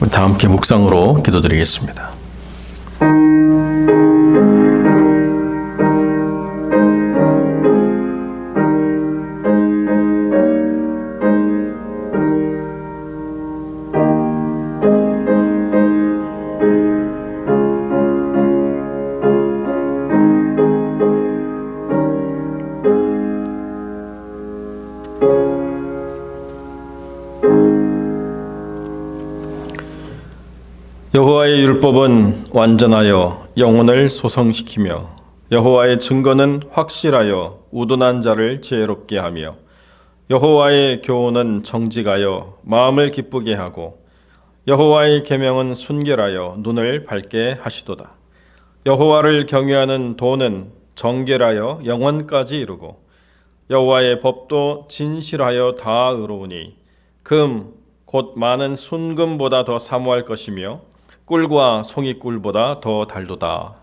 우리 다 함께 묵상으로 기도드리겠습니다. 여호와의 율법은 완전하여 영혼을 소성시키며 여호와의 증거는 확실하여 우둔한 자를 지혜롭게 하며 여호와의 교훈은 정직하여 마음을 기쁘게 하고 여호와의 계명은 순결하여 눈을 밝게 하시도다. 여호와를 경외하는 도는 정결하여 영원까지 이르고 여호와의 법도 진실하여 다 의로우니 금 곧 많은 순금보다 더 사모할 것이며 꿀과 송이꿀보다 더 달도다.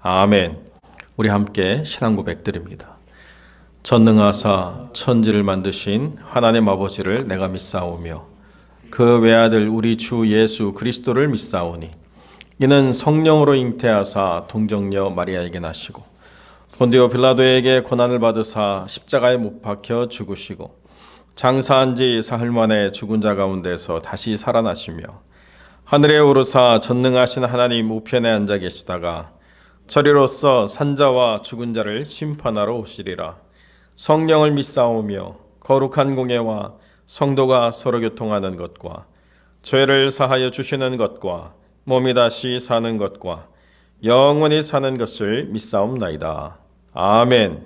아멘. 우리 함께 신앙 고백드립니다. 전능하사 천지를 만드신 하나님 아버지를 내가 믿사오며 그 외아들 우리 주 예수 그리스도를 믿사오니 이는 성령으로 잉태하사 동정녀 마리아에게 나시고 본디오 빌라도에게 고난을 받으사 십자가에 못 박혀 죽으시고 장사한 지 사흘 만에 죽은 자 가운데서 다시 살아나시며 하늘에 오르사 전능하신 하나님 우편에 앉아 계시다가 저리로서 산자와 죽은 자를 심판하러 오시리라. 성령을 믿사오며 거룩한 공예와 성도가 서로 교통하는 것과 죄를 사하여 주시는 것과 몸이 다시 사는 것과 영원히 사는 것을 믿사옵나이다. 아멘.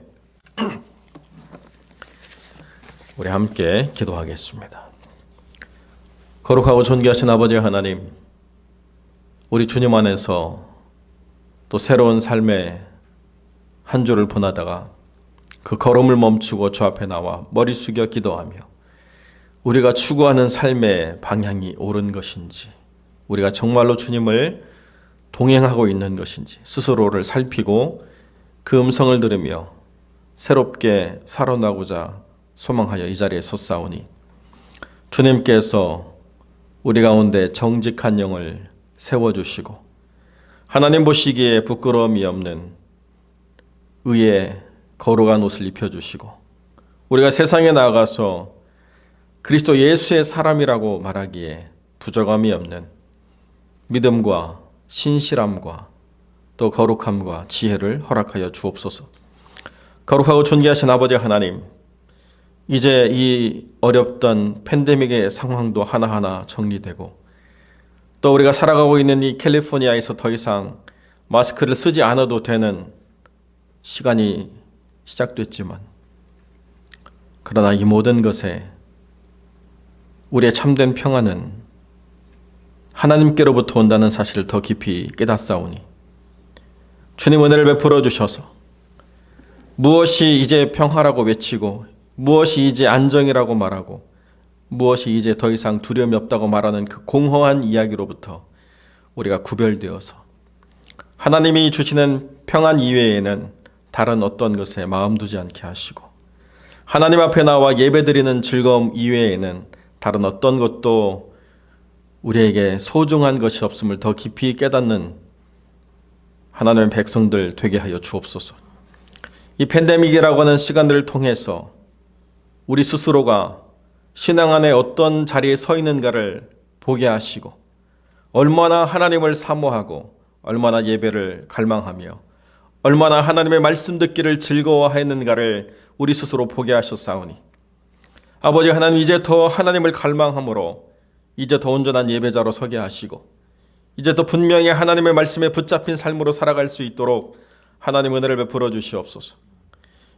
우리 함께 기도하겠습니다. 거룩하고 존귀하신 아버지 하나님, 우리 주님 안에서 또 새로운 삶의 한 주를 보내다가 그 걸음을 멈추고 주 앞에 나와 머리 숙여 기도하며 우리가 추구하는 삶의 방향이 옳은 것인지, 우리가 정말로 주님을 동행하고 있는 것인지 스스로를 살피고 그 음성을 들으며 새롭게 살아나고자 소망하여 이 자리에 섰사오니 주님께서 우리 가운데 정직한 영을 세워주시고 하나님 보시기에 부끄러움이 없는 의에 거룩한 옷을 입혀주시고 우리가 세상에 나아가서 그리스도 예수의 사람이라고 말하기에 부족함이 없는 믿음과 신실함과 또 거룩함과 지혜를 허락하여 주옵소서. 거룩하고 존귀하신 아버지 하나님, 이제 이 어렵던 팬데믹의 상황도 하나하나 정리되고 또 우리가 살아가고 있는 이 캘리포니아에서 더 이상 마스크를 쓰지 않아도 되는 시간이 시작됐지만 그러나 이 모든 것에 우리의 참된 평안은 하나님께로부터 온다는 사실을 더 깊이 깨닫사오니 주님 은혜를 베풀어 주셔서 무엇이 이제 평화라고 외치고 무엇이 이제 안정이라고 말하고 무엇이 이제 더 이상 두려움이 없다고 말하는 그 공허한 이야기로부터 우리가 구별되어서 하나님이 주시는 평안 이외에는 다른 어떤 것에 마음 두지 않게 하시고 하나님 앞에 나와 예배드리는 즐거움 이외에는 다른 어떤 것도 우리에게 소중한 것이 없음을 더 깊이 깨닫는 하나님의 백성들 되게 하여 주옵소서. 이 팬데믹이라고 하는 시간들을 통해서 우리 스스로가 신앙 안에 어떤 자리에 서 있는가를 보게 하시고 얼마나 하나님을 사모하고 얼마나 예배를 갈망하며 얼마나 하나님의 말씀 듣기를 즐거워하였는가를 우리 스스로 보게 하셨사오니 아버지 하나님, 이제 더 하나님을 갈망함으로 이제 더 온전한 예배자로 서게 하시고 이제 더 분명히 하나님의 말씀에 붙잡힌 삶으로 살아갈 수 있도록 하나님 은혜를 베풀어 주시옵소서.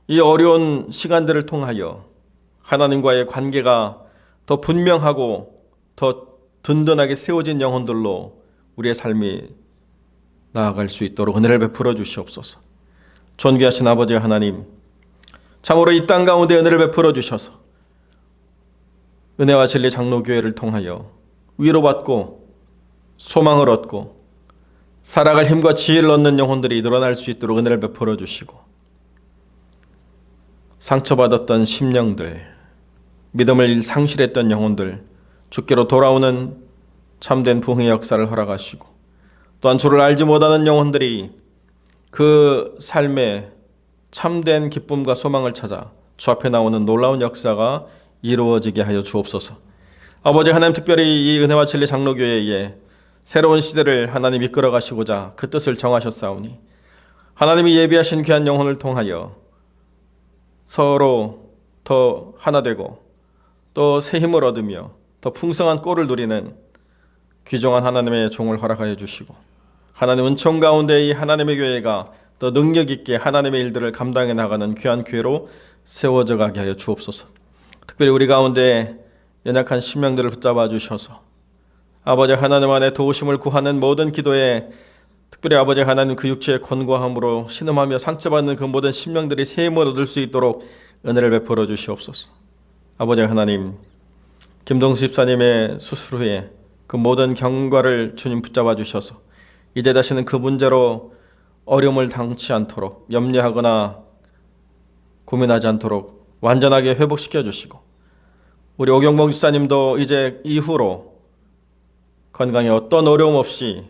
이 어려운 시간들을 통하여 하나님과의 관계가 더 분명하고 더 든든하게 세워진 영혼들로 우리의 삶이 나아갈 수 있도록 은혜를 베풀어 주시옵소서. 존귀하신 아버지 하나님, 참으로 이 땅 가운데 은혜를 베풀어 주셔서 은혜와 진리 장로교회를 통하여 위로받고 소망을 얻고 살아갈 힘과 지혜를 얻는 영혼들이 늘어날 수 있도록 은혜를 베풀어 주시고 상처받았던 심령들, 믿음을 상실했던 영혼들, 주께로 돌아오는 참된 부흥의 역사를 허락하시고, 또한 주를 알지 못하는 영혼들이 그 삶에 참된 기쁨과 소망을 찾아 주 앞에 나오는 놀라운 역사가 이루어지게 하여 주옵소서. 아버지 하나님, 특별히 이 은혜와 진리 장로교회에 새로운 시대를 하나님 이끌어 가시고자 그 뜻을 정하셨사오니, 하나님이 예비하신 귀한 영혼을 통하여 서로 더 하나 되고 또 새 힘을 얻으며 더 풍성한 꼴을 누리는 귀중한 하나님의 종을 허락하여 주시고, 하나님 은총 가운데 이 하나님의 교회가 더 능력 있게 하나님의 일들을 감당해 나가는 귀한 교회로 세워져 가게 하여 주옵소서. 특별히 우리 가운데 연약한 심령들을 붙잡아 주셔서 아버지 하나님 안에 도우심을 구하는 모든 기도에, 특별히 아버지 하나님 그 육체의 권고함으로 신음하며 상처받는 그 모든 심령들이 새 힘을 얻을 수 있도록 은혜를 베풀어 주시옵소서. 아버지 하나님, 김동수 집사님의 수술 후에 그 모든 경과를 주님 붙잡아 주셔서 이제 다시는 그 문제로 어려움을 당치 않도록, 염려하거나 고민하지 않도록 완전하게 회복시켜 주시고, 우리 오경봉 집사님도 이제 이후로 건강에 어떤 어려움 없이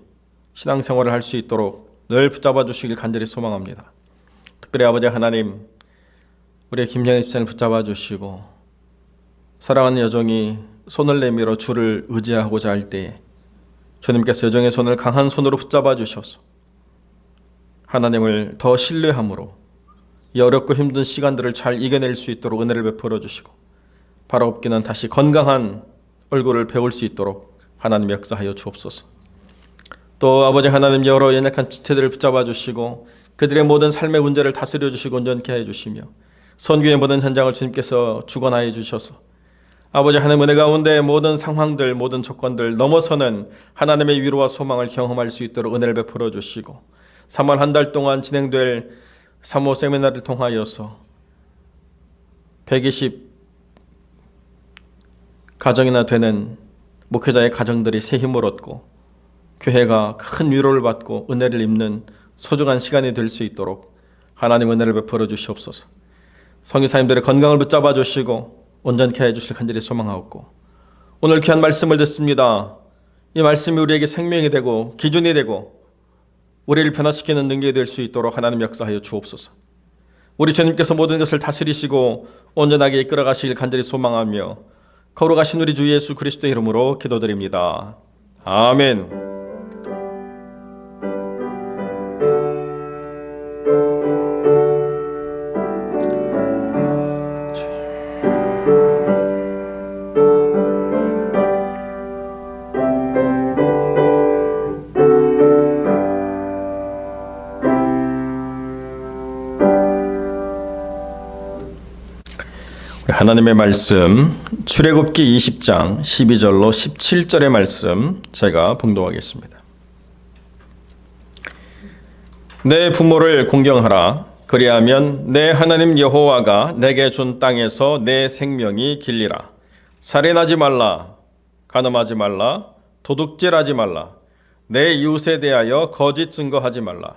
신앙생활을 할 수 있도록 늘 붙잡아 주시길 간절히 소망합니다. 특별히 아버지 하나님, 우리 김영희 집사님 붙잡아 주시고, 사랑하는 여종이 손을 내밀어 주를 의지하고자 할 때에 주님께서 여종의 손을 강한 손으로 붙잡아 주셔서 하나님을 더 신뢰함으로 이 어렵고 힘든 시간들을 잘 이겨낼 수 있도록 은혜를 베풀어 주시고, 바로 없기는 다시 건강한 얼굴을 배울 수 있도록 하나님 역사하여 주옵소서. 또 아버지 하나님, 여러 연약한 지체들을 붙잡아 주시고 그들의 모든 삶의 문제를 다스려 주시고 온전케 해 주시며, 선교의 모든 현장을 주님께서 주관하여 주셔서 아버지 하나님 은혜 가운데 모든 상황들, 모든 조건들 넘어서는 하나님의 위로와 소망을 경험할 수 있도록 은혜를 베풀어 주시고, 3월 한 달 동안 진행될 3호 세미나를 통하여서 120 가정이나 되는 목회자의 가정들이 새 힘을 얻고 교회가 큰 위로를 받고 은혜를 입는 소중한 시간이 될 수 있도록 하나님 은혜를 베풀어 주시옵소서. 성교사님들의 건강을 붙잡아 주시고 온전케 해주실 간절히 소망하옵고, 오늘 귀한 말씀을 듣습니다. 이 말씀이 우리에게 생명이 되고 기준이 되고 우리를 변화시키는 능력이 될 수 있도록 하나님 역사하여 주옵소서. 우리 주님께서 모든 것을 다스리시고 온전하게 이끌어 가시길 간절히 소망하며 거룩하신 우리 주 예수 그리스도의 이름으로 기도드립니다. 아멘. 하나님의 말씀, 출애굽기 20장 12절로 17절의 말씀 제가 봉독하겠습니다. 내 부모를 공경하라. 그리하면 내 하나님 여호와가 내게 준 땅에서 내 생명이 길리라. 살인하지 말라. 간음하지 말라. 도둑질하지 말라. 내 이웃에 대하여 거짓 증거하지 말라.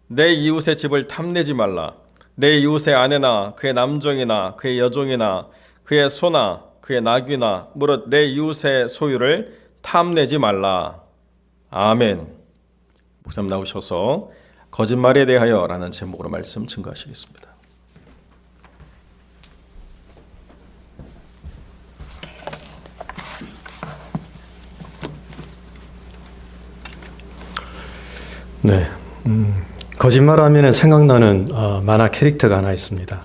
내 이웃의 집을 탐내지 말라. 내 이웃의 아내나 그의 남종이나 그의 여종이나 그의 소나 그의 나귀나 무릇 내 이웃의 소유를 탐내지 말라. 아멘. 목사님 나오셔서 거짓말에 대하여 라는 제목으로 말씀 증거하시겠습니다. 네. 거짓말하면 생각나는 만화 캐릭터가 하나 있습니다.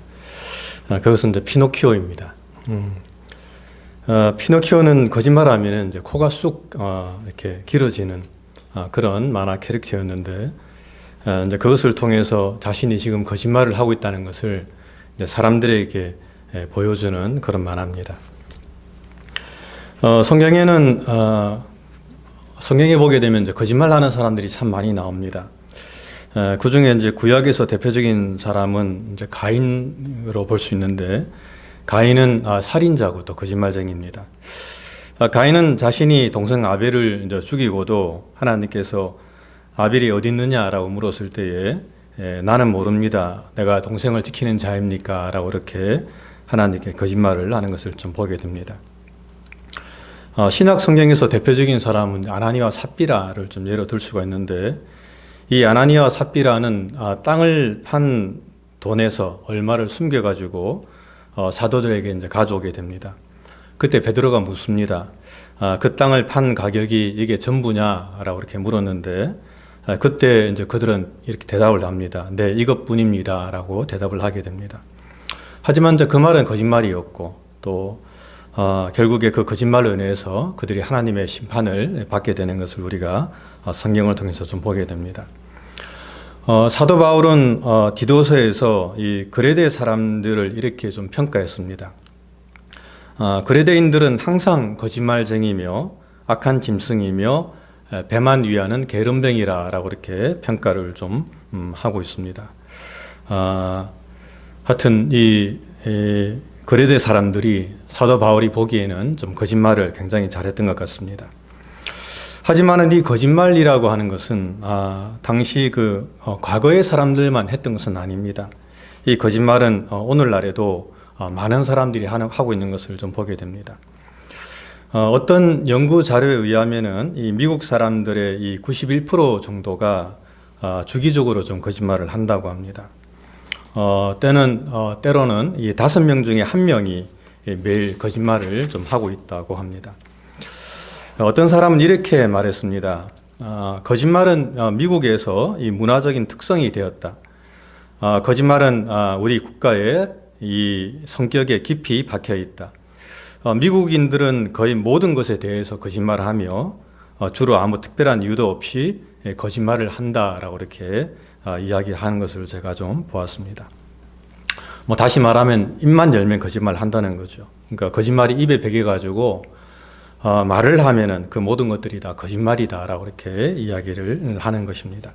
그것은 이제 피노키오입니다. 피노키오는 거짓말하면 이제 코가 쑥 이렇게 길어지는 그런 만화 캐릭터였는데, 이제 그것을 통해서 자신이 지금 거짓말을 하고 있다는 것을 이제 사람들에게 보여주는 그런 만화입니다. 성경에 보게 되면 이제 거짓말하는 사람들이 참 많이 나옵니다. 그 중에 이제 구약에서 대표적인 사람은 이제 가인으로 볼 수 있는데, 가인은 살인자고 또 거짓말쟁이입니다. 가인은 자신이 동생 아벨을 이제 죽이고도 하나님께서 아벨이 어디 있느냐라고 물었을 때에 나는 모릅니다. 내가 동생을 지키는 자입니까? 라고 이렇게 하나님께 거짓말을 하는 것을 좀 보게 됩니다. 신약 성경에서 대표적인 사람은 아나니와 삽비라를 좀 예로 들 수가 있는데, 이 아나니와 삽비라는 땅을 판 돈에서 얼마를 숨겨가지고 사도들에게 이제 가져오게 됩니다. 그때 베드로가 묻습니다. 그 땅을 판 가격이 이게 전부냐라고 이렇게 물었는데, 그때 이제 그들은 이렇게 대답을 합니다. 네, 이것뿐입니다라고 대답을 하게 됩니다. 하지만 이제 그 말은 거짓말이었고, 또 결국에 그 거짓말로 인해서 그들이 하나님의 심판을 받게 되는 것을 우리가 성경을 통해서 좀 보게 됩니다. 사도 바울은 디도서에서 이 그레데 사람들을 이렇게 좀 평가했습니다. 그레데인들은 항상 거짓말쟁이며 악한 짐승이며 배만 위하는 게으름뱅이라고 이렇게 평가를 좀 하고 있습니다. 하여튼 이 그레데 사람들이 사도 바울이 보기에는 좀 거짓말을 굉장히 잘했던 것 같습니다. 하지만은 이 거짓말이라고 하는 것은 당시 과거의 사람들만 했던 것은 아닙니다. 이 거짓말은 오늘날에도 많은 사람들이 하고 있는 것을 좀 보게 됩니다. 어떤 연구 자료에 의하면은 이 미국 사람들의 이 91% 정도가 주기적으로 좀 거짓말을 한다고 합니다. 때로는 이 5명 중에 1명이 매일 거짓말을 좀 하고 있다고 합니다. 어떤 사람은 이렇게 말했습니다. 거짓말은 미국에서 이 문화적인 특성이 되었다. 거짓말은 우리 국가의 이 성격에 깊이 박혀 있다. 미국인들은 거의 모든 것에 대해서 거짓말을 하며 주로 아무 특별한 이유도 없이 거짓말을 한다라고 이렇게 이야기하는 것을 제가 좀 보았습니다. 다시 말하면 입만 열면 거짓말 한다는 거죠. 그러니까 거짓말이 입에 배겨가지고 말을 하면은 그 모든 것들이 다 거짓말이다라고 이렇게 이야기를 하는 것입니다.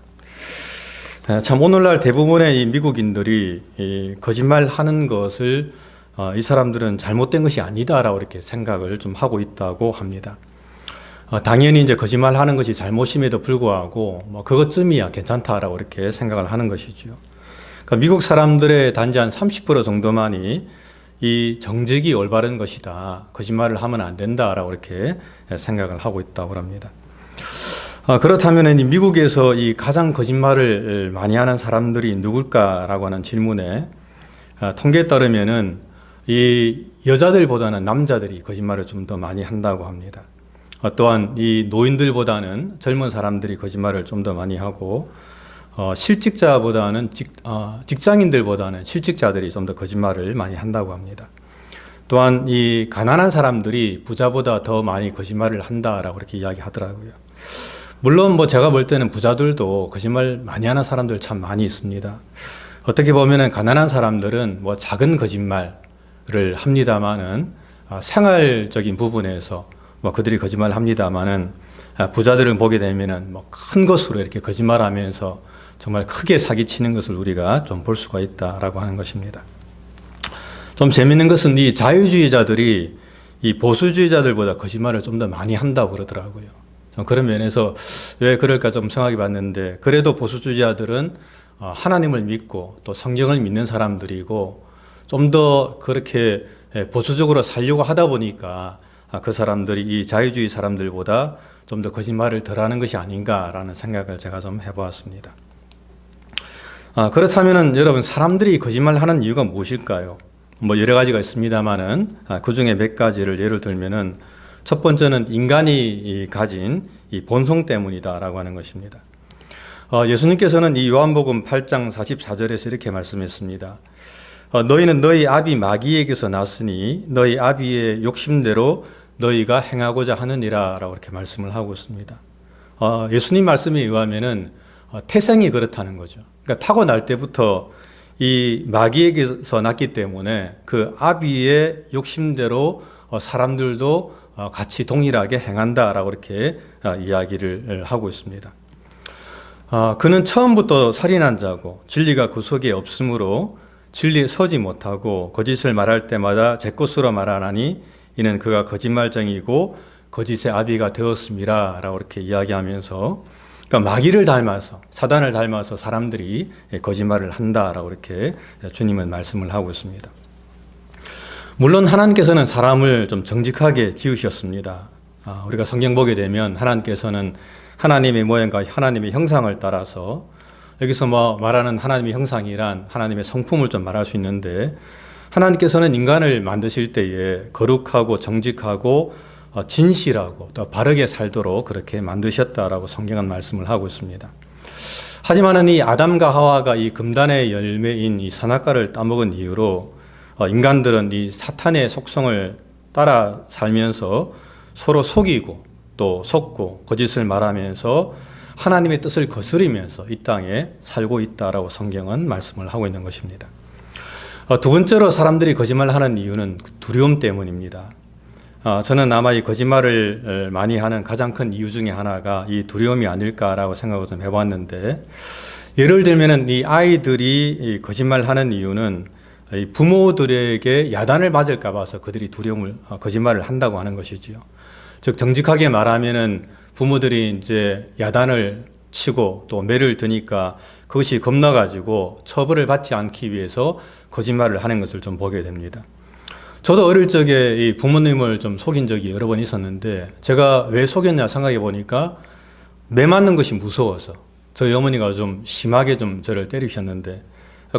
참 오늘날 대부분의 이 미국인들이 이 거짓말 하는 것을 이 사람들은 잘못된 것이 아니다라고 이렇게 생각을 좀 하고 있다고 합니다. 당연히 이제 거짓말 하는 것이 잘못임에도 불구하고 그것쯤이야 괜찮다라고 이렇게 생각을 하는 것이죠. 그러니까 미국 사람들의 단지 한 30% 정도만이 이 정직이 올바른 것이다. 거짓말을 하면 안 된다라고 이렇게 생각을 하고 있다고 합니다. 그렇다면 이 미국에서 이 가장 거짓말을 많이 하는 사람들이 누굴까라고 하는 질문에 통계에 따르면은 이 여자들보다는 남자들이 거짓말을 좀 더 많이 한다고 합니다. 또한 이 노인들보다는 젊은 사람들이 거짓말을 좀 더 많이 하고 실직자보다는 직장인들보다는 실직자들이 좀 더 거짓말을 많이 한다고 합니다. 또한 이 가난한 사람들이 부자보다 더 많이 거짓말을 한다라고 이렇게 이야기하더라고요. 물론 제가 볼 때는 부자들도 거짓말 많이 하는 사람들 참 많이 있습니다. 어떻게 보면은 가난한 사람들은 작은 거짓말을 합니다만은 생활적인 부분에서 그들이 거짓말 합니다만은 부자들을 보게 되면은 큰 것으로 이렇게 거짓말하면서 정말 크게 사기치는 것을 우리가 좀 볼 수가 있다라고 하는 것입니다. 좀 재밌는 것은 이 자유주의자들이 이 보수주의자들보다 거짓말을 좀 더 많이 한다고 그러더라고요. 그런 면에서 왜 그럴까 좀 생각해 봤는데, 그래도 보수주의자들은 하나님을 믿고 또 성경을 믿는 사람들이고 좀 더 그렇게 보수적으로 살려고 하다 보니까 그 사람들이 이 자유주의 사람들보다 좀 더 거짓말을 덜 하는 것이 아닌가라는 생각을 제가 좀 해보았습니다. 그렇다면은 여러분, 사람들이 거짓말 하는 이유가 무엇일까요? 여러 가지가 있습니다만은 그 중에 몇 가지를 예를 들면은, 첫 번째는 인간이 가진 이 본성 때문이다라고 하는 것입니다. 예수님께서는 이 요한복음 8장 44절에서 이렇게 말씀했습니다. 너희는 너희 아비 마귀에게서 났으니 너희 아비의 욕심대로 너희가 행하고자 하느니라 라고 이렇게 말씀을 하고 있습니다. 예수님 말씀에 의하면은 태생이 그렇다는 거죠. 그러니까 타고날 때부터 이 마귀에게서 났기 때문에 그 아비의 욕심대로 사람들도 같이 동일하게 행한다라고 이렇게 이야기를 하고 있습니다. 그는 처음부터 살인한 자고 진리가 그 속에 없으므로 진리에 서지 못하고 거짓을 말할 때마다 제 것으로 말하나니 이는 그가 거짓말쟁이고 거짓의 아비가 되었음이라 라고 이렇게 이야기하면서, 그러니까 마귀를 닮아서, 사단을 닮아서 사람들이 거짓말을 한다라고 이렇게 주님은 말씀을 하고 있습니다. 물론 하나님께서는 사람을 좀 정직하게 지으셨습니다. 우리가 성경 보게 되면 하나님께서는 하나님의 모양과 하나님의 형상을 따라서 여기서 뭐 말하는 하나님의 형상이란 하나님의 성품을 좀 말할 수 있는데 하나님께서는 인간을 만드실 때에 거룩하고 정직하고 진실하고 또 바르게 살도록 그렇게 만드셨다라고 성경은 말씀을 하고 있습니다. 하지만은 이 아담과 하와가 이 금단의 열매인 이 선악과를 따먹은 이후로 인간들은 이 사탄의 속성을 따라 살면서 서로 속이고 또 속고 거짓을 말하면서 하나님의 뜻을 거스리면서 이 땅에 살고 있다라고 성경은 말씀을 하고 있는 것입니다. 두 번째로 사람들이 거짓말하는 이유는 두려움 때문입니다. 저는 아마 이 거짓말을 많이 하는 가장 큰 이유 중에 하나가 이 두려움이 아닐까라고 생각을 좀 해봤는데, 예를 들면은 이 아이들이 거짓말하는 이유는 이 부모들에게 야단을 맞을까 봐서 그들이 거짓말을 한다고 하는 것이지요. 즉 정직하게 말하면은 부모들이 이제 야단을 치고 또 매를 드니까 그것이 겁나가지고 처벌을 받지 않기 위해서 거짓말을 하는 것을 좀 보게 됩니다. 저도 어릴 적에 이 부모님을 좀 속인 적이 여러 번 있었는데, 제가 왜 속였냐 생각해 보니까 매 맞는 것이 무서워서 저희 어머니가 좀 심하게 좀 저를 때리셨는데,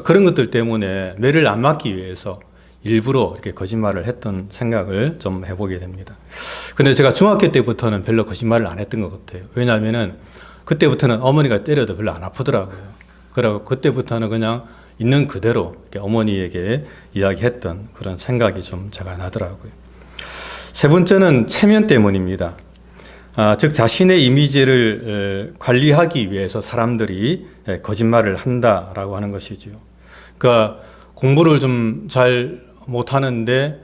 그런 것들 때문에 매를 안 맞기 위해서 일부러 이렇게 거짓말을 했던 생각을 좀 해보게 됩니다. 근데 제가 중학교 때부터는 별로 거짓말을 안 했던 것 같아요. 왜냐하면은 그때부터는 어머니가 때려도 별로 안 아프더라고요. 그리고 그때부터는 그냥 있는 그대로 이렇게 어머니에게 이야기했던 그런 생각이 좀 제가 나더라고요. 세 번째는 체면 때문입니다. 즉 자신의 이미지를 관리하기 위해서 사람들이 거짓말을 한다라고 하는 것이죠. 그러니까 공부를 좀 잘 못하는데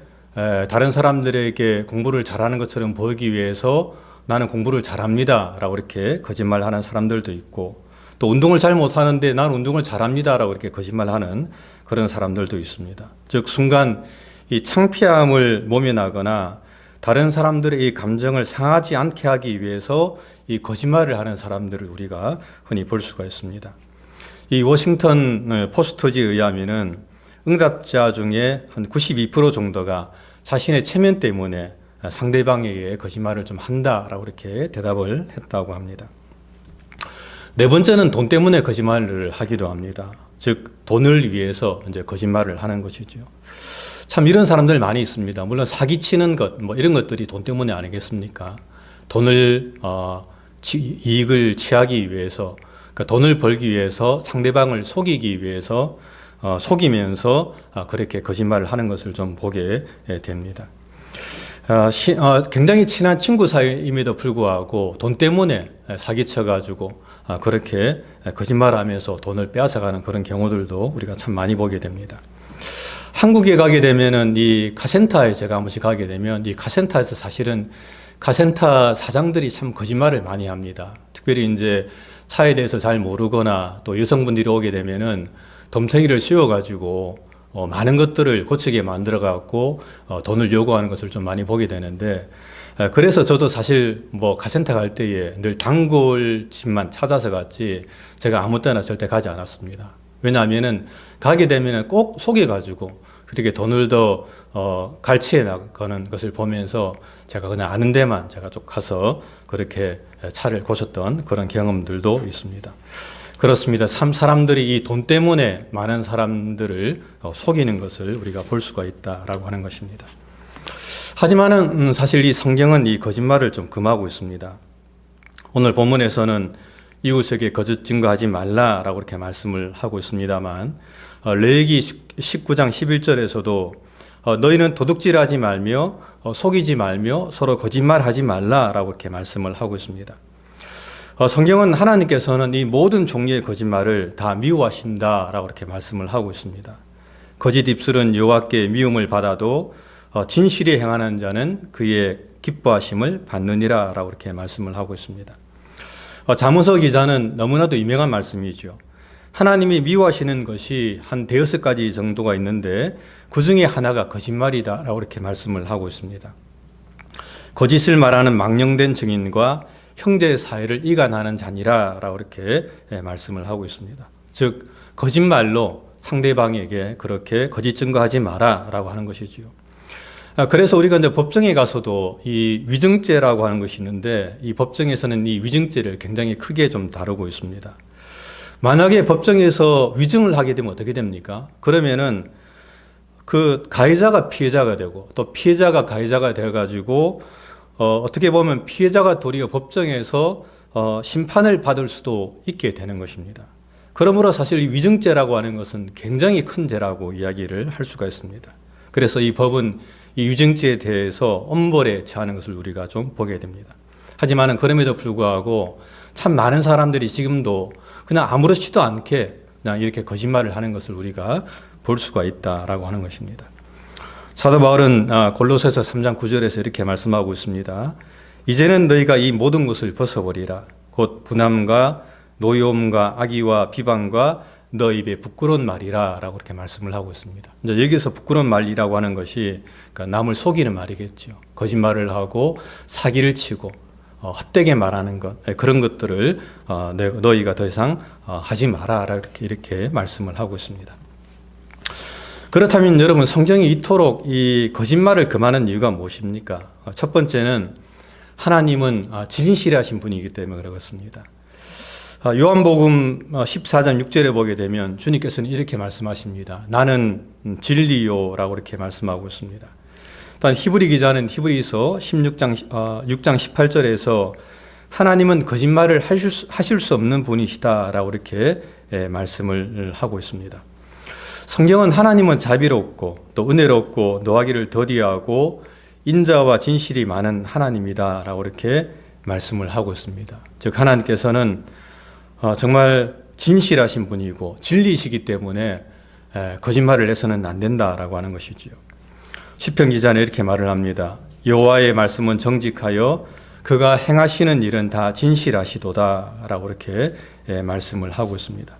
다른 사람들에게 공부를 잘하는 것처럼 보이기 위해서 나는 공부를 잘합니다 라고 이렇게 거짓말하는 사람들도 있고, 또 운동을 잘 못하는데 나는 운동을 잘합니다 라고 이렇게 거짓말하는 그런 사람들도 있습니다. 즉 순간 이 창피함을 모면하거나 다른 사람들의 이 감정을 상하지 않게 하기 위해서 이 거짓말을 하는 사람들을 우리가 흔히 볼 수가 있습니다. 이 워싱턴 포스트지에 의하면은 응답자 중에 한 92% 정도가 자신의 체면 때문에 상대방에게 거짓말을 좀 한다라고 이렇게 대답을 했다고 합니다. 네 번째는 돈 때문에 거짓말을 하기도 합니다. 즉 돈을 위해서 이제 거짓말을 하는 것이죠. 참 이런 사람들 많이 있습니다. 물론 사기치는 것, 뭐 이런 것들이 돈 때문에 아니겠습니까? 돈을 이익을 취하기 위해서, 그러니까 돈을 벌기 위해서 상대방을 속이기 위해서 속이면서 그렇게 거짓말을 하는 것을 좀 보게 됩니다. 굉장히 친한 친구 사이임에도 불구하고 돈 때문에 사기쳐가지고 그렇게 거짓말하면서 돈을 빼앗아가는 그런 경우들도 우리가 참 많이 보게 됩니다. 한국에 가게 되면은 이 카센터에 제가 한 번씩 가게 되면 이 카센터에서 사실은 카센터 사장들이 참 거짓말을 많이 합니다. 특별히 이제 차에 대해서 잘 모르거나 또 여성분들이 오게 되면은 덤탱이를 씌워가지고 많은 것들을 고치게 만들어갖고 돈을 요구하는 것을 좀 많이 보게 되는데, 그래서 저도 사실 뭐 카센터 갈 때에 늘 단골집만 찾아서 갔지 제가 아무 때나 절대 가지 않았습니다. 왜냐하면은 가게 되면은 꼭 속여가지고 그렇게 돈을 더 갈취해 나가는 것을 보면서 제가 그냥 아는 데만 제가 쭉 가서 그렇게 차를 고쳤던 그런 경험들도 있습니다. 그렇습니다. 참 사람들이 이 돈 때문에 많은 사람들을 속이는 것을 우리가 볼 수가 있다라고 하는 것입니다. 하지만은 사실 이 성경은 이 거짓말을 좀 금하고 있습니다. 오늘 본문에서는 이웃에게 거짓 증거하지 말라라고 이렇게 말씀을 하고 있습니다만, 레위기 19장 11절에서도 너희는 도둑질하지 말며 속이지 말며 서로 거짓말하지 말라라고 이렇게 말씀을 하고 있습니다. 성경은 하나님께서는 이 모든 종류의 거짓말을 다 미워하신다라고 이렇게 말씀을 하고 있습니다. 거짓 입술은 여호와께 미움을 받아도 진실이 행하는 자는 그의 기뻐하심을 받느니라라고 이렇게 말씀을 하고 있습니다. 잠언서 기자는 너무나도 유명한 말씀이죠. 하나님이 미워하시는 것이 한 5가지 정도가 있는데 그 중에 하나가 거짓말이다라고 이렇게 말씀을 하고 있습니다. 거짓을 말하는 망령된 증인과 형제 사이를 이간하는 자니라라고 이렇게 말씀을 하고 있습니다. 즉 거짓말로 상대방에게 그렇게 거짓 증거하지 마라라고 하는 것이지요. 그래서 우리가 이제 법정에 가서도 이 위증죄라고 하는 것이 있는데 이 법정에서는 이 위증죄를 굉장히 크게 좀 다루고 있습니다. 만약에 법정에서 위증을 하게 되면 어떻게 됩니까? 그러면은 그 가해자가 피해자가 되고 또 피해자가 가해자가 되어가지고 어떻게 보면 피해자가 도리어 법정에서 심판을 받을 수도 있게 되는 것입니다. 그러므로 사실 이 위증죄라고 하는 것은 굉장히 큰 죄라고 이야기를 할 수가 있습니다. 그래서 이 법은 이 위증죄에 대해서 엄벌에 처하는 것을 우리가 좀 보게 됩니다. 하지만 그럼에도 불구하고 참 많은 사람들이 지금도 그냥 아무렇지도 않게 그냥 이렇게 거짓말을 하는 것을 우리가 볼 수가 있다라고 하는 것입니다. 사도 바울은 골로새서 3장 9절에서 이렇게 말씀하고 있습니다. 이제는 너희가 이 모든 것을 벗어버리라. 곧 분함과 노여움과 악의와 비방과 너 입에 부끄러운 말이라 라고 이렇게 말씀을 하고 있습니다. 이제 여기서 부끄러운 말이라고 하는 것이 그러니까 남을 속이는 말이겠죠. 거짓말을 하고 사기를 치고 헛되게 말하는 것, 그런 것들을 너희가 더 이상 하지 마라 이렇게 말씀을 하고 있습니다. 그렇다면 여러분, 성경이 이토록 이 거짓말을 금하는 이유가 무엇입니까? 첫 번째는 하나님은 진실하신 분이기 때문에 그렇습니다. 요한복음 14장 6절에 보게 되면 주님께서는 이렇게 말씀하십니다. 나는 진리요라고 이렇게 말씀하고 있습니다. 또한 히브리 기자는 히브리서 6장 18절에서 하나님은 거짓말을 하실 수 없는 분이시다라고 이렇게 말씀을 하고 있습니다. 성경은 하나님은 자비롭고 또 은혜롭고 노하기를 더디하고 인자와 진실이 많은 하나님이다라고 이렇게 말씀을 하고 있습니다. 즉 하나님께서는 정말 진실하신 분이고 진리이시기 때문에 거짓말을 해서는 안 된다라고 하는 것이지요. 시편 기자는 이렇게 말을 합니다. 여호와의 말씀은 정직하여 그가 행하시는 일은 다 진실하시도다라고 이렇게 말씀을 하고 있습니다.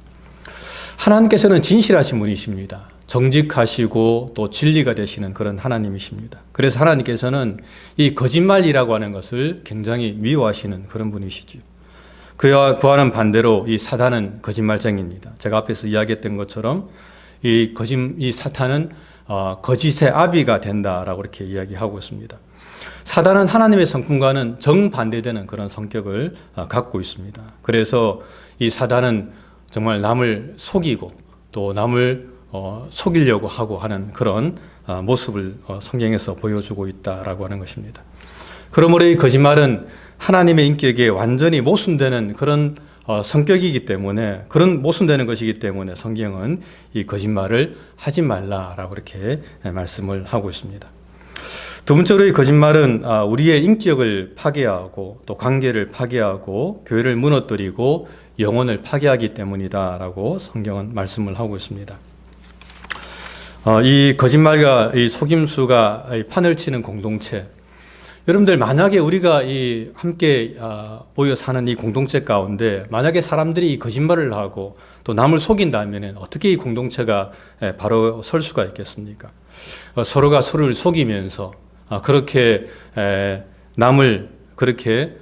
하나님께서는 진실하신 분이십니다. 정직하시고 또 진리가 되시는 그런 하나님이십니다. 그래서 하나님께서는 이 거짓말이라고 하는 것을 굉장히 미워하시는 그런 분이시죠. 그와는 반대로 이 사단은 거짓말쟁이입니다. 제가 앞에서 이야기했던 것처럼 이 사탄은 거짓의 아비가 된다라고 이렇게 이야기하고 있습니다. 사단은 하나님의 성품과는 정반대되는 그런 성격을 갖고 있습니다. 그래서 이 사단은 정말 남을 속이고 또 남을 속이려고 하고 하는 그런 모습을 성경에서 보여주고 있다라고 하는 것입니다. 그러므로 이 거짓말은 하나님의 인격에 완전히 모순되는 그런 성격이기 때문에 그런 모순되는 것이기 때문에 성경은 이 거짓말을 하지 말라라고 이렇게 말씀을 하고 있습니다. 두 번째로 이 거짓말은 우리의 인격을 파괴하고 또 관계를 파괴하고 교회를 무너뜨리고 영혼을 파괴하기 때문이다라고 성경은 말씀을 하고 있습니다. 이 거짓말과 이 속임수가 판을 치는 공동체, 여러분들 만약에 우리가 이 함께 모여 사는 이 공동체 가운데 만약에 사람들이 이 거짓말을 하고 또 남을 속인다면 어떻게 이 공동체가 바로 설 수가 있겠습니까? 서로가 서로를 속이면서 그렇게 남을 그렇게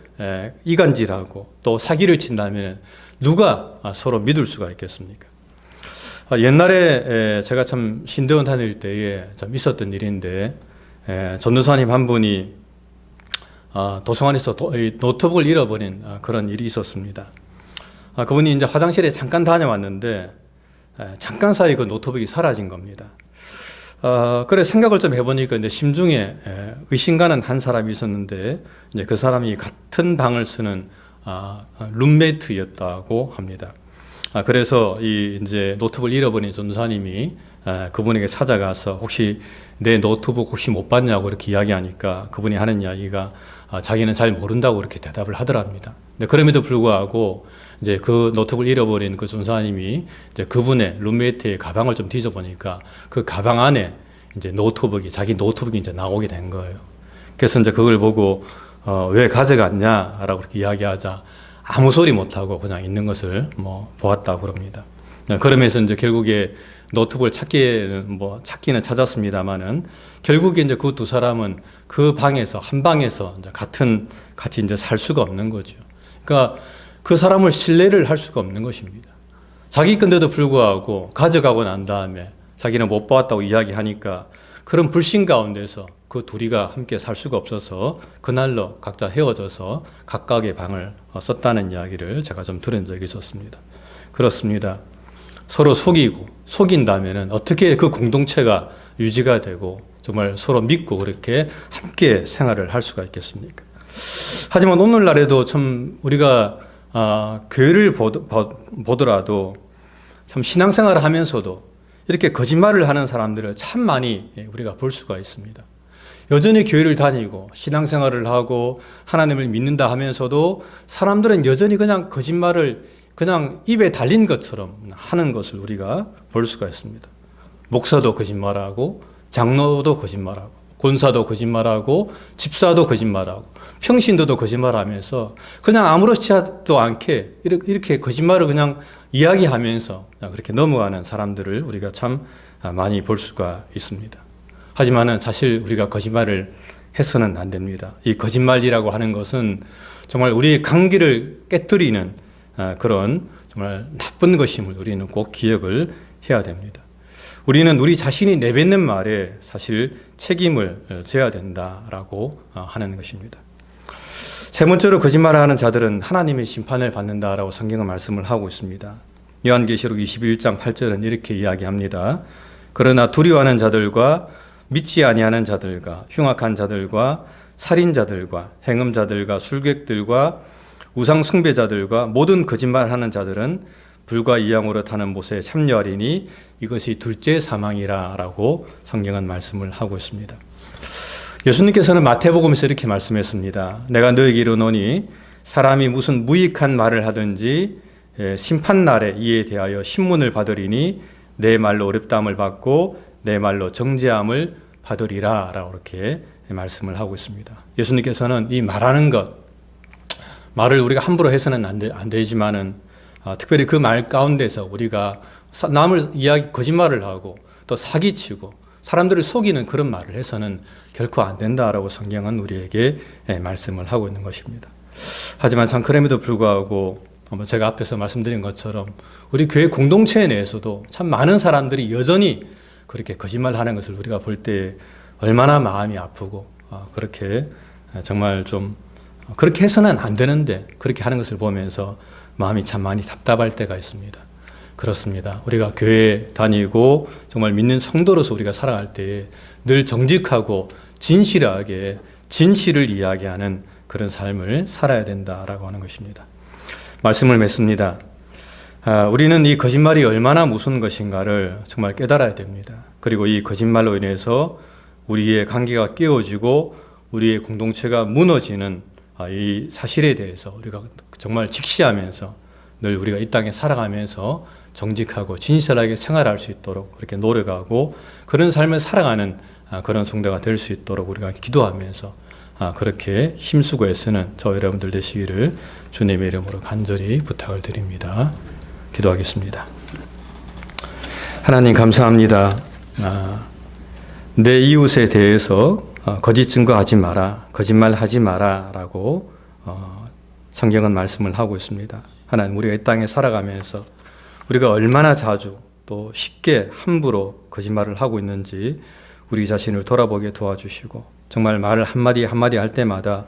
이간질하고 또 사기를 친다면 누가 서로 믿을 수가 있겠습니까? 옛날에 제가 참 신대원 다닐 때에 좀 있었던 일인데 전도사님 한 분이 도서관에서 노트북을 잃어버린 그런 일이 있었습니다. 그분이 이제 화장실에 잠깐 다녀왔는데 잠깐 사이 그 노트북이 사라진 겁니다. 그래 생각을 좀 해보니까 이제 심중에 의심 가는 한 사람이 있었는데 이제 그 사람이 같은 방을 쓰는 룸메이트였다고 합니다. 그래서 이 이제 노트북을 잃어버린 전도사님이 그분에게 찾아가서 혹시 내 노트북 혹시 못 봤냐고 이렇게 이야기하니까 그분이 하는 이야기가 자기는 잘 모른다고 이렇게 대답을 하더랍니다. 근데 그럼에도 불구하고 이제 그 노트북을 잃어버린 그 전도사님이 이제 그분의 룸메이트의 가방을 좀 뒤져보니까 그 가방 안에 이제 자기 노트북이 이제 나오게 된 거예요. 그래서 이제 그걸 보고 왜 가져갔냐라고 이렇게 이야기하자 아무 소리 못하고 그냥 있는 것을 보았다고 그럽니다. 그러면서 이제 결국에 노트북을 찾기는 찾았습니다만은 결국에 이제 그 두 사람은 그 방에서 한 방에서 이제 같이 이제 살 수가 없는 거죠. 그러니까 그 사람을 신뢰를 할 수가 없는 것입니다. 자기 건데도 불구하고 가져가고 난 다음에 자기는 못 보았다고 이야기하니까 그런 불신 가운데서 그 둘이가 함께 살 수가 없어서 그날로 각자 헤어져서 각각의 방을 썼다는 이야기를 제가 좀 들은 적이 있었습니다. 그렇습니다. 서로 속인다면 어떻게 그 공동체가 유지가 되고 정말 서로 믿고 그렇게 함께 생활을 할 수가 있겠습니까? 하지만 오늘날에도 참 우리가 교회를 보더라도 참 신앙생활을 하면서도 이렇게 거짓말을 하는 사람들을 참 많이 우리가 볼 수가 있습니다. 여전히 교회를 다니고 신앙생활을 하고 하나님을 믿는다 하면서도 사람들은 여전히 그냥 거짓말을 그냥 입에 달린 것처럼 하는 것을 우리가 볼 수가 있습니다. 목사도 거짓말하고 장로도 거짓말하고 권사도 거짓말하고 집사도 거짓말하고 평신도도 거짓말하면서 그냥 아무렇지도 않게 이렇게 거짓말을 그냥 이야기하면서 그렇게 넘어가는 사람들을 우리가 참 많이 볼 수가 있습니다. 하지만은 사실 우리가 거짓말을 해서는 안 됩니다. 이 거짓말이라고 하는 것은 정말 우리의 관계를 깨뜨리는 그런 정말 나쁜 것임을 우리는 꼭 기억을 해야 됩니다. 우리는 우리 자신이 내뱉는 말에 사실 책임을 져야 된다라고 하는 것입니다. 세 번째로 거짓말하는 자들은 하나님의 심판을 받는다라고 성경은 말씀을 하고 있습니다. 요한계시록 21장 8절은 이렇게 이야기합니다. 그러나 두려워하는 자들과 믿지 아니하는 자들과 흉악한 자들과 살인자들과 행음자들과 술객들과 우상 숭배자들과 모든 거짓말하는 자들은 불과 이양으로 타는 못에 참여하리니 이것이 둘째 사망이라라고 성경은 말씀을 하고 있습니다. 예수님께서는 마태복음에서 이렇게 말씀했습니다. 내가 너에게 이르노니 사람이 무슨 무익한 말을 하든지 심판날에 이에 대하여 신문을 받으리니 내 말로 어렵다함을 받고 내 말로 정죄함을 받으리라 라고 이렇게 말씀을 하고 있습니다. 예수님께서는 이 말하는 것, 말을 우리가 함부로 해서는 안 되지만은 특별히 그 말 가운데서 우리가 남을 거짓말을 하고 또 사기치고 사람들을 속이는 그런 말을 해서는 결코 안 된다라고 성경은 우리에게 말씀을 하고 있는 것입니다. 하지만 참 그럼에도 불구하고 제가 앞에서 말씀드린 것처럼 우리 교회 공동체 내에서도 참 많은 사람들이 여전히 그렇게 거짓말하는 것을 우리가 볼 때 얼마나 마음이 아프고 그렇게 정말 좀 그렇게 해서는 안 되는데 그렇게 하는 것을 보면서 마음이 참 많이 답답할 때가 있습니다. 그렇습니다. 우리가 교회 다니고 정말 믿는 성도로서 우리가 살아갈 때 늘 정직하고 진실하게 진실을 이야기하는 그런 삶을 살아야 된다라고 하는 것입니다. 말씀을 맺습니다. 우리는 이 거짓말이 얼마나 무서운 것인가를 정말 깨달아야 됩니다. 그리고 이 거짓말로 인해서 우리의 관계가 깨어지고 우리의 공동체가 무너지는 이 사실에 대해서 우리가 정말 직시하면서 늘 우리가 이 땅에 살아가면서 정직하고 진실하게 생활할 수 있도록 그렇게 노력하고 그런 삶을 살아가는 그런 성도가 될 수 있도록 우리가 기도하면서 그렇게 힘쓰고 애쓰는 저 여러분들 되시기를 주님의 이름으로 간절히 부탁을 드립니다. 기도하겠습니다. 하나님 감사합니다. 내 이웃에 대해서 거짓 증거하지 마라, 거짓말하지 마라라고 성경은 말씀을 하고 있습니다. 하나님, 우리가 이 땅에 살아가면서 우리가 얼마나 자주 또 쉽게 함부로 거짓말을 하고 있는지 우리 자신을 돌아보게 도와주시고 정말 말을 한마디 한마디 할 때마다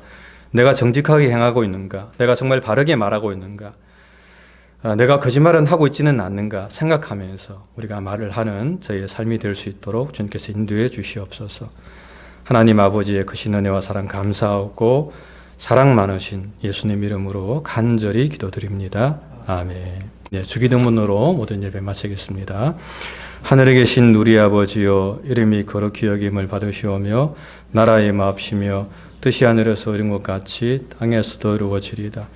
내가 정직하게 행하고 있는가, 내가 정말 바르게 말하고 있는가, 내가 거짓말은 하고 있지는 않는가 생각하면서 우리가 말을 하는 저희의 삶이 될 수 있도록 주님께서 인도해 주시옵소서. 하나님 아버지의 크신 은혜와 사랑 감사하고 사랑 많으신 예수님 이름으로 간절히 기도드립니다. 아멘. 네, 주기도문으로 모든 예배 마치겠습니다. 하늘에 계신 우리 아버지여, 이름이 거룩히 여김을 받으시오며 나라의 마옵시며 뜻이 하늘에서 이룬 것 같이 땅에서도 이루어지리이다.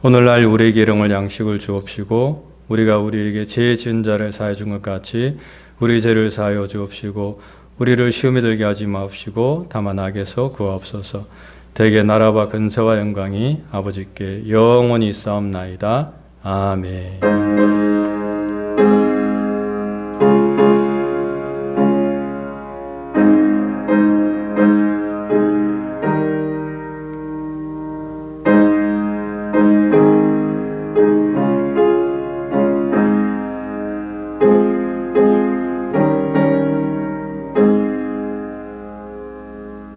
오늘날 우리에게 일용할 양식을 주옵시고 우리가 우리에게 죄 지은 자를 사해 준 것 같이 우리 죄를 사하여 주옵시고 우리를 시험에 들게 하지 마옵시고 다만 악에서 구하옵소서. 대개 나라와 근세와 영광이 아버지께 영원히 있사옵나이다. 아멘.